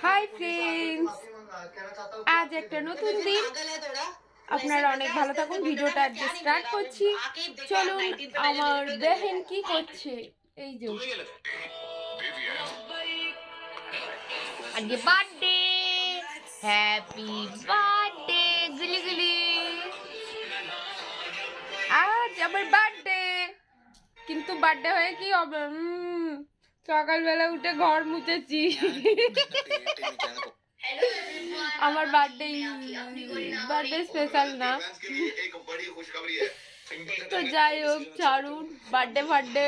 Hi friends, আজ একটা নতুন দিন। আপনারা অনেক ভালো থাকুন। ভিডিওটা আজকে স্টার্ট করছি। চলুন আমার বেহেন কি করছে। এই যে আজকে বার্থডে, হ্যাপি বার্থডে গুলি গুলি। আজ আমার বার্থডে, কিন্তু বার্থডে হয়ে কি হবে? সকালবেলা উঠে ঘর মুছেছি। আমার বার্থডে স্পেশাল না, তো যাই হোক ছাড়ুন। বার্থডে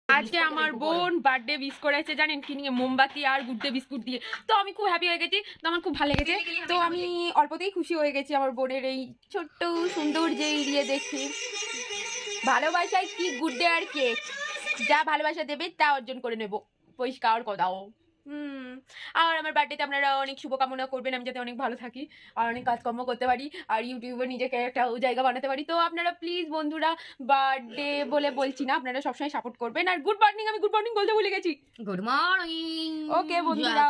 আজকে আমার বোন বার্থডে উইশ করেছে, জানেন কি নিয়ে? মোমবাতি আর গুড ডে বিস্কুট দিয়ে। তো আমি খুব হ্যাপি হয়ে গেছি, তো আমার খুব ভালো লেগেছে। তো আমি অল্পতেই খুশি হয়ে গেছি আমার বোনের এই ছোট্ট সুন্দর যে দিয়ে দেখি। ভালোবাসায় কি গুড ডে আর কেক, যা ভালোবাসা দেবে তা অর্জন করে নেব, পরিষ্কার কথাও। আর আমার বার্থডেতে আপনারা অনেক শুভকামনা করবেন, আমি যাতে অনেক ভালো থাকি আর অনেক কাজকর্ম করতে পারি আর ইউটিউবে নিজেকে একটা জায়গা বানাতে পারি। তো আপনারা প্লিজ বন্ধুরা, বার্থডে বলে বলছি না, আপনারা সবসময় সাপোর্ট করবেন। আর গুড মর্নিং, আমি গুড মর্নিং বলতে ভুলে গেছি। Good morning. ওকে বন্ধুরা,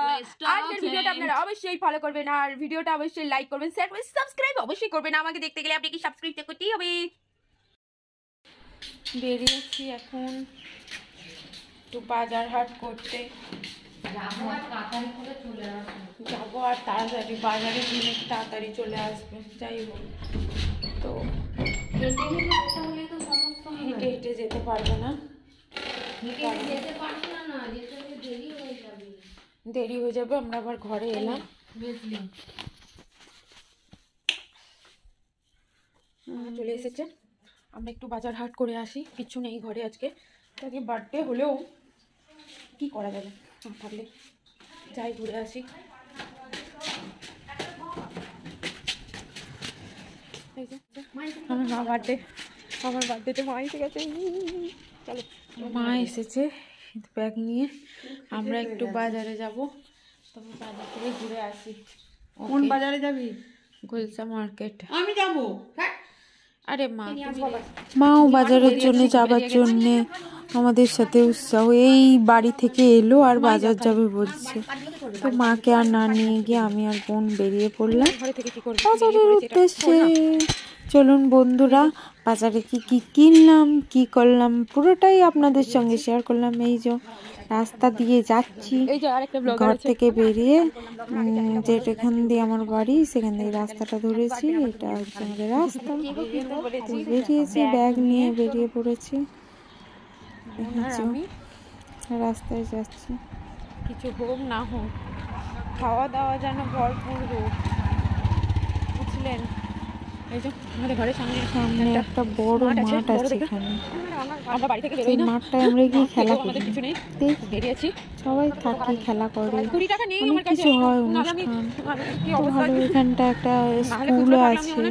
আজকের ভিডিওটা আপনারা অবশ্যই ফলো করবেন আর ভিডিওটা অবশ্যই লাইক করবেন, শেয়ার করবেন, সাবস্ক্রাইব অবশ্যই করবেন। আমাকে দেখতে গেলে আপনাকে সাবস্ক্রাইব করতেই হবে। বেরিয়েছি এখন একটু বাজার হাট করতে যাবো, আর তাড়াতাড়ি বাজারে গিয়ে তাড়াতাড়ি চলে আসবে। যাই হোক, তো হেঁটে হেঁটে যেতে পারবো না, দেরি হয়ে যাবে। আমরা আবার ঘরে এলাম। চলে এসেছে, আমরা একটু বাজার হাট করে আসি। কিছু নেই ঘরে আজকে, তাকে বার্থডে হলেও কি করা যাবে, থাকলে যাই ঘুরে আসি। আমার বার্থডেতে মা এসে গেছে। চলো, মা এসেছে ব্যাগ নিয়ে। আমরা একটু বাজারে যাব, তবে বাজার থেকে ঘুরে আসি। কোন বাজারে যাবি? গুলশা মার্কেট। আমি যাবো। আরে মাও বাজারের জন্য যাবার জন্য আমাদের সাথে উৎসাহ। এই বাড়ি থেকে এলো আর বাজার যাবে বলছে, তো মাকে আর না নিয়ে গিয়ে আমি আর বোন বেরিয়ে পড়লাম বাজারের উদ্দেশ্যে। চলুন বন্ধুরা, বাজারে কি কি কিনলাম, কি করলাম, পুরোটাই আপনাদের সঙ্গে শেয়ার করলাম। এই যে রাস্তা দিয়ে যাচ্ছি, ঘর থেকে বেরিয়ে, যেখান দিয়ে আমার বাড়ি সেখান থেকে রাস্তাটা ধরেছি। এটা হচ্ছে আমাদের রাস্তা। বেরিয়েছি, ব্যাগ নিয়ে বেরিয়ে পড়েছি, রাস্তায় যাচ্ছি। কিছু হোক না হোক, খাওয়া দাওয়া যেন ভরপুর হোক, বুঝলেন? এই যে আমাদের ঘরের সামনে একটা বড় মাঠ আছে, এখানে আমরা বাড়ি থেকে বেরোই না, মাঠটায় আমরা গিয়ে খেলা করি। বেরিয়েছি, সবাই থাকি, খেলা করে, অনেক কিছু হয় অনুষ্ঠান। তো ভালো, এখানটা একটা স্কুল আছে,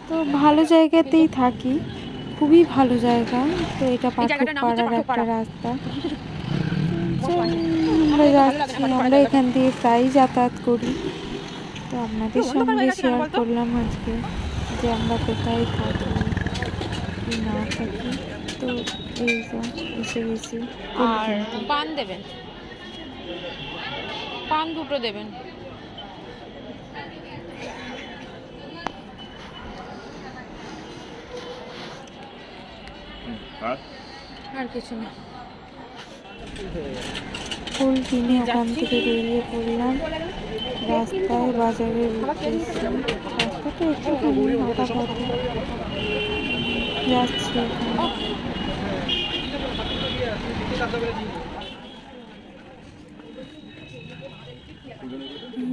তো ভালো জায়গাতেই থাকি, খুবই ভালো জায়গা। তো এটা পাড়ার একটা রাস্তা, আমরা যাচ্ছি। আমরা এখান থেকে প্রায়ই যাতায়াত করি, তো আপনাদের সঙ্গে শেয়ার করলাম আজকে যে আমরা কোথায় থাকি কি না থাকি। তো এই তো এসে গেছি। আর পান দেবেন, পান দুটো দেবেন। আর কিছু না। ফুল কিনে ওখান থেকে বেরিয়ে পড়লাম রাস্তায় বাজারের উদ্দেশ্যে। রাস্তাটা একটুখানি হাঁটা পথে যাচ্ছি।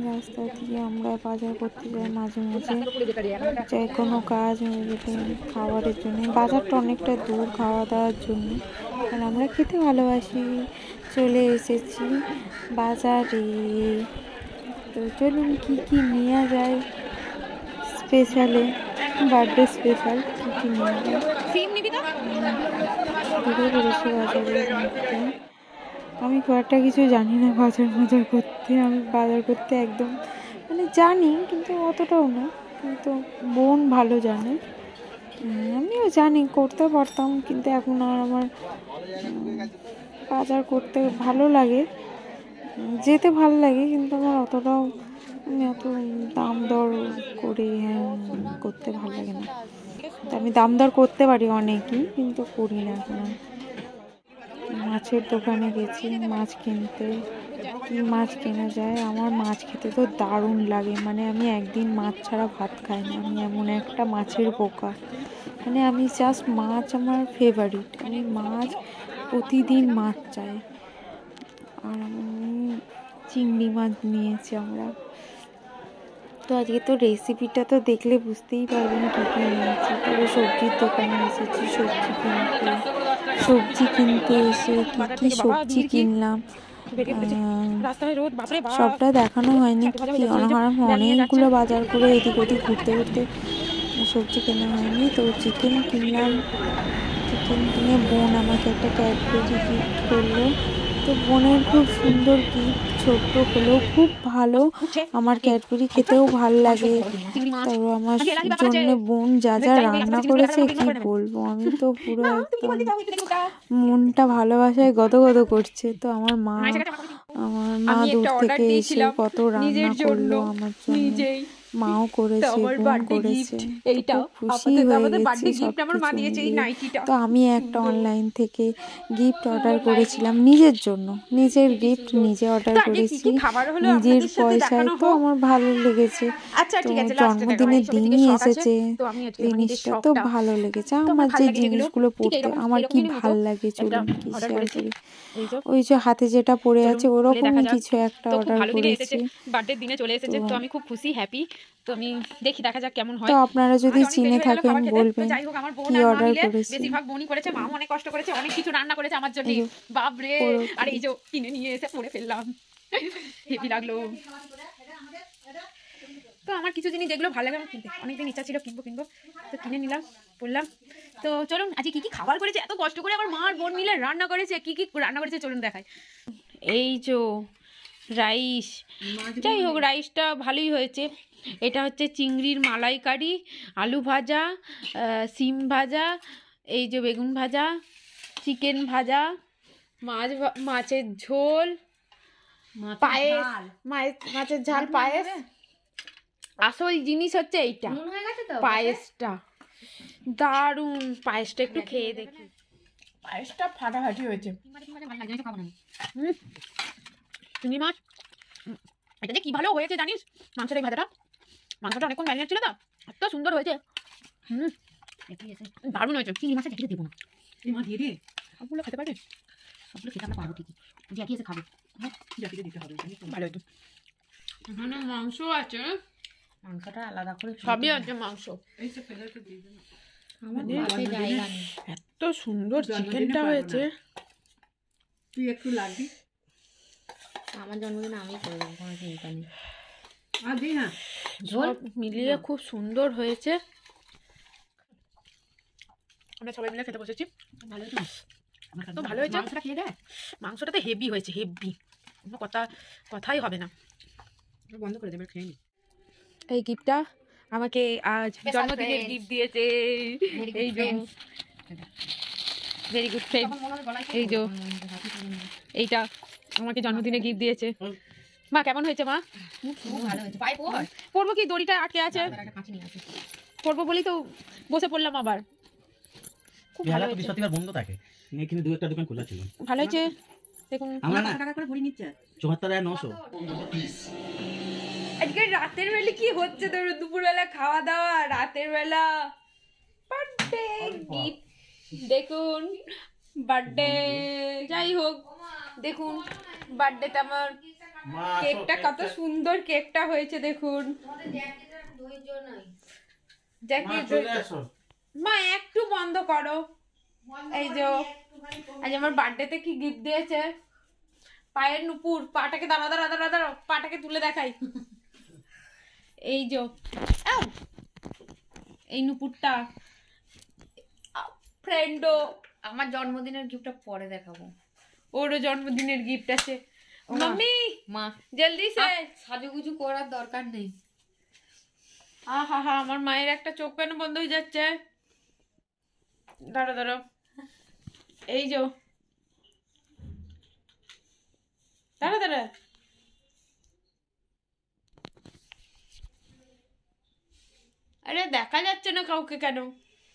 রাস্তা দিয়ে আমরা বাজার করতে যাই মাঝে মাঝে, যে কোনো কাজ হয়ে গেলে খাবারের জন্য। বাজারটা অনেকটা দূর খাওয়া দাওয়ার জন্য, আর আমরা খেতে ভালোবাসি। চলে এসেছি বাজারে, তো চলুন কি কি নেওয়া যায় স্পেশালে, বার্থডে স্পেশাল কি কি নেওয়া যায়। ঘুরে বেড়েছি বাজারের মধ্যে। আমি খুব একটা কিছু জানি না বাজার করতে। আমি বাজার করতে একদম জানি, কিন্তু অতটাও না, কিন্তু বোন ভালো জানে। আমিও জানি, করতে পারতাম, কিন্তু এখন আর আমার বাজার করতে ভালো লাগে, যেতে ভালো লাগে, কিন্তু আমার অতটাও আমি অত দাম দর করে করতে ভালো লাগে না। তো আমি দাম দর করতে পারি অনেকই, কিন্তু করি না এখন। মাছের দোকানে গেছি মাছ কিনতে। কি মাছ কেনা যায়? আমার মাছ খেতে তো দারুণ লাগে, মানে আমি একদিন মাছ ছাড়া ভাত খাই না। আমি এমন একটা মাছের পোকা, মানে আমি জাস্ট মাছ আমার ফেভারিট। আমি মাছ প্রতিদিন মাছ চাই। আর আমি চিংড়ি মাছ নিয়েছি আমরা। তো আজকে তো রেসিপিটা তো দেখলে বুঝতেই পারবেন কী কী নিয়েছি। তবে সবজির দোকানে এসেছি সবজি কিনতে এসে কী কী সবজি কিনলাম সবটা দেখানো হয়নি। কি অনেকগুলো বাজার করে এদিক ওদিক ঘুরতে ঘুরতে সবজি কেনা হয়নি। তো চিকেন কিনলাম। চিকেন কিনে বোন আমাকে একটা ক্যাডবেরি গিফট করলো। তো বোনের খুব সুন্দর গিফট, ছোট্ট হলেও খুব ভালো। আমার ক্যাডবেরি খেতেও ভালো লাগে। তারপর আমার জন্য বোন যা যা রান্না করেছে কি বলবো, আমি তো পুরো একদম মনটা ভালোবাসায় গদগদ করছে। তো আমার মা দূর থেকে এসে কত রান্না করলো আমার জন্য। মাও করেছে, বোন করেছে, খুশি হয়ে গেছি সবকিছু। তো আমি একটা অনলাইন থেকে গিফট অর্ডার করেছিলাম নিজের জন্য। নিজের গিফট নিজে অর্ডার করেছি নিজের পয়সায়। তো আমার ভালো লেগেছে। তো জন্মদিনের দিনই এসেছে জিনিসটা, তো ভালো লেগেছে। আমার যে জিনিসগুলো পড়তে আমার কি ভাল লাগে চলুন কি শেয়ার করি। ওই যে হাতে যেটা পড়ে আছে ওরকমই কিছু একটা অর্ডার করেছি। বার্থডে দিনে চলে এসেছে, তো আমি খুব খুশি হ্যাপি। তো আমি দেখা যাক কেমন হয়। তো আপনারা যদি চিনে থাকেন বলবেন যাই হোক, আমার বোন কি আর মা অর্ডার মিলে করেছি। বেশিরভাগ বোনই করেছে, মা অনেক কষ্ট করেছে, অনেক কিছু রান্না করেছে আমার জন্য। বাপ রে! আর এই যে কিনে নিয়ে এসে পড়ে ফেললাম, হেভি লাগলো। তো আমার কিছু জিনিস যেগুলো ভালো লাগে আমার কিনতে অনেকদিন ইচ্ছা ছিল, কিনবো তো কিনে নিলাম, পড়লাম। তো চলুন আজকে কি কি খাবার করেছে, এত কষ্ট করে আমার মা আর বোন মিলে রান্না করেছে, কি কি রান্না করেছে চলুন দেখাই। এই যে রাইস, যাই হোক রাইসটা ভালোই হয়েছে। এটা হচ্ছে চিংড়ির মালাইকারি, আলু ভাজা, সিম ভাজা, এই যে বেগুন ভাজা, চিকেন ভাজা, মাছের ঝোল, পায়েস, মাছের ঝাল, পায়েস। আসল জিনিস হচ্ছে এইটা, পায়েসটা দারুণ। পায়েসটা একটু খেয়ে দেখি। পায়েসটা ফাটাফাটি হয়েছে। চিংড়ি মাছ এটা যে কি ভালো হয়েছে জানিস, মাংসের এই ভাজাটা, মাংসটা অনেকক্ষণ ম্যারিনেট ছিল, তো এত সুন্দর হয়েছে। দারুণ হয়েছে। চিংড়ি মাছটা দেখে দেবো না, দিয়ে দিয়ে সবগুলো খেতে পারবে, সবগুলো খেতে আমরা পারবো ঠিকই, জ্যাকি এসে খাবে, দিতে হবে। ভালো হয়েছে। এখানে মাংস আছে, মাংসটা আলাদা করে সবই আছে মাংস। এত সুন্দর চিকেনটা হয়েছে। তুই একটু লাগবি, আমার জন্মদিন আমি করে দেবো, কোনো চিন্তা নেই। সব মিলিয়ে খুব সুন্দর হয়েছে। আমরা সবাই মিলে খেতে বসেছি। ভালো হয়েছে, তো ভালো হয়েছে। মাংসটা খেয়ে দেয়, মাংসটা তো হেভি হয়েছে, হেভি, কোনো কথাই হবে না। বন্ধ করে দেবে, খেয়ে নি। এই গিফটটা আমাকে আজ জন্মদিনের গিফট দিয়েছে এই যে ভেরি গুড ফ্রেন্ড। এই যে এইটা আমাকে জন্মদিনে গিফট দিয়েছে। মা কেমন হয়েছে মা? ভালো হয়েছে। পরবো কি, দড়িটা আটকে আছে, পরবো বলি তো বসে পড়লাম আবার। খুব ভালো হয়েছে। বৃহস্পতিবার বন্ধ থাকে, এখানে দু একটা দোকান খোলা ছিল। ভালো হয়েছে দেখুন। আমরা টাকা করে ভরি নিচ্ছে 74,900। আজকে রাতের বেলা কি হচ্ছে, তোর দুপুরবেলা খাওয়া দাওয়া, রাতের বেলা বার্থডে গিফট দেখুন, বার্থডে। যাই হোক দেখুন বার্থডেতে আমার কেকটা কত সুন্দর কেকটা হয়েছে দেখুন। মা একটু বন্ধ করো। এই যে আজ আমার বার্থডেতে কি গিফট দিয়েছে, পায়ের নুপুর, পাটাকে দাঁড়া দাঁড়া দাঁড়া দাঁড়া, পাটাকে তুলে দেখাই। এই যে এই নুপুরটা ফ্রেন্ডো। আমার জন্মদিনের গিফটটা পরে দেখাবো, ওরও জন্মদিনের গিফট আছে। মাম্মি মা জলদি সে, সাজুগুজু করার দরকার নেই। আহা হা, আমার মায়ের একটা চোখ পেন বন্ধ হয়ে যাচ্ছে। দাঁড়া দাঁড়া, এই যে দাঁড়া দাঁড়া, আরে দেখা যাচ্ছে না কাউকে কেন?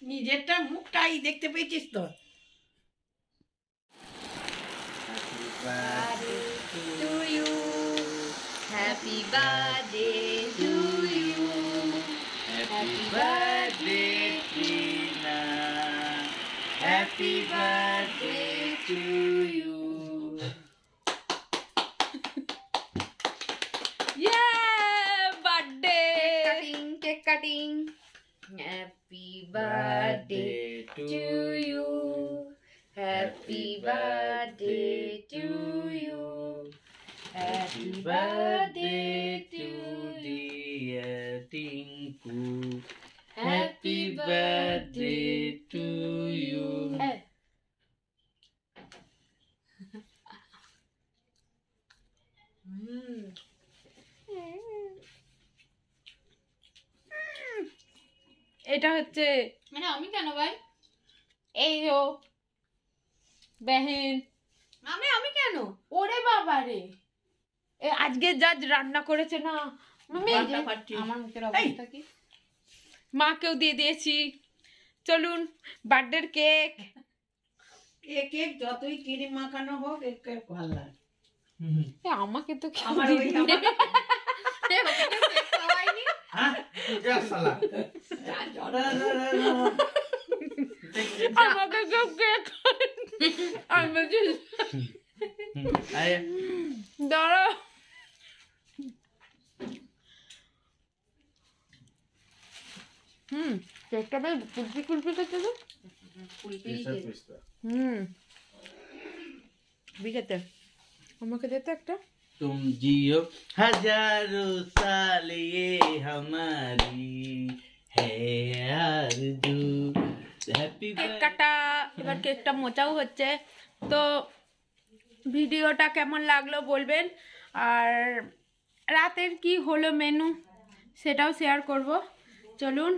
নিজেরটা মুখটাই দেখতে পেয়েছিস তো। Happy birthday to you, happy birthday Tina, happy birthday to you. ইয়ে birthday cutting, cake cutting. Happy birthday to you, happy birthday to you, happy birthday to dear Tinku, happy birthday to you. এটা হচ্ছে মানে আমি কেন ভাই? এই ও বেহেন, আমি কেন? ওরে বাবা রে, আজকে যা রান্না করেছে না মামি, আমার মুখের অবস্থা কি? মাকেও দিয়ে দিয়েছি। চলুন বার্থডের কেক। কেক যতই ক্রিম মাখানো হোক এক কেক ভালো লাগে। আমাকে তো আমার ওই হ্যাঁ যা শালা আমাকে কেউ কেক আমি বলছি আয় দাঁড়া, কেকটা বেশ কুলপি কুলপি করছে তো। বিকেতে আমাকে দিতে একটা। तुम जियो हजारों साल ये हमारी है आरज़ू हैप्पी কেক কাটা, এবার কেকটা মোচাও হচ্ছে। তো ভিডিওটা কেমন লাগলো বলবেন, আর রাতের কি হলো মেনু সেটাও শেয়ার করব। চলুন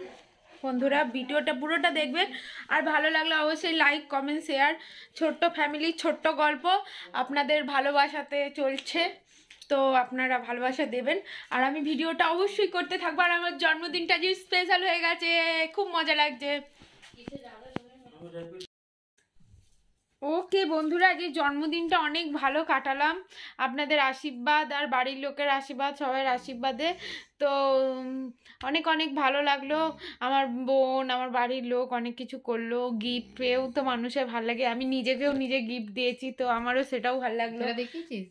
বন্ধুরা ভিডিওটা পুরোটা দেখবেন, আর ভালো লাগলে অবশ্যই লাইক কমেন্ট শেয়ার। ছোট্ট ফ্যামিলি ছোট্ট গল্প আপনাদের ভালোবাসাতে চলছে, তো আপনারা ভালোবাসা দেবেন। আর আমি ভিডিওটা অবশ্যই করতে থাকবো। আর আমার জন্মদিনটা যে স্পেশাল হয়ে গেছে, খুব মজা লাগছে। ওকে বন্ধুরা, আজকে জন্মদিনটা অনেক ভালো কাটালাম আপনাদের আশীর্বাদ আর বাড়ির লোকের আশীর্বাদ, সবার আশীর্বাদে। তো অনেক অনেক ভালো লাগলো। আমার বোন আমার বাড়ির লোক অনেক কিছু করলো, গিফট পেয়েও তো মানুষের ভালো লাগে। আমি নিজেকেও নিজে গিফট দিয়েছি, তো আমারও সেটাও ভালো লাগলো। দেখেছিস?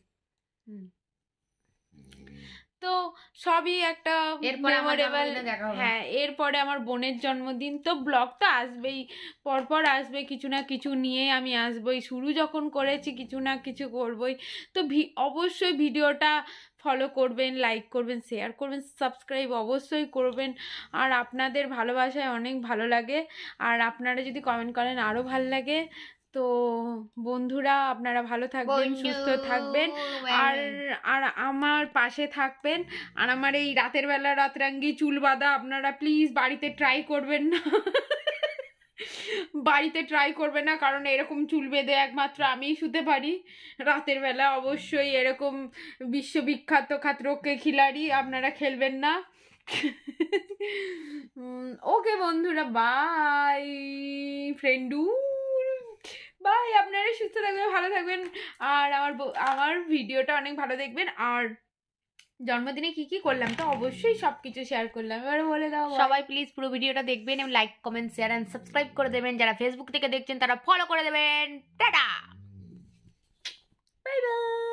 তো সবই একটা এরপরে আমার মেমোরেবল। জন্মদিনে দেখা হবে। হ্যাঁ, এরপরে আমার বোনের জন্মদিন, তো ব্লগ তো আসবেই, পরপর আসবে, কিছু না কিছু নিয়ে আমি আসবই। শুরু যখন করেছি কিছু না কিছু করবই। তো অবশ্যই ভিডিওটা ফলো করবেন, লাইক করবেন, শেয়ার করবেন, সাবস্ক্রাইব অবশ্যই করবেন। আর আপনাদের ভালোবাসায় অনেক ভালো লাগে, আর আপনারা যদি কমেন্ট করেন আরও ভালো লাগে। তো বন্ধুরা আপনারা ভালো থাকবেন, সুস্থ থাকবেন, আর আর আমার পাশে থাকবেন। আর আমার এই রাতের বেলা রাতরাঙ্গি চুল বাঁধা আপনারা প্লিজ বাড়িতে ট্রাই করবেন না। বাড়িতে ট্রাই করবে না, কারণ এরকম চুল বেঁধে একমাত্র আমিই শুতে পারি রাতের বেলা। অবশ্যই এরকম বিশ্ববিখ্যাত খাতরোকে খিলাড়ি আপনারা খেলবেন না। ওকে বন্ধুরা, বাই ফ্রেন্ডু, বাই। আপনারা সুস্থ থাকবেন, ভালো থাকবেন, আর আমার ভিডিওটা অনেক ভালো দেখবেন। আর জন্মদিনে কি কি করলাম তো অবশ্যই সবকিছু শেয়ার করলাম। এবারে বলে দাও সবাই প্লিজ পুরো ভিডিওটা দেখবেন এবং like comment share and subscribe করে দেবেন। যারা ফেসবুক থেকে দেখছেন তারা ফলো করে দেবেন। Tata, bye bye.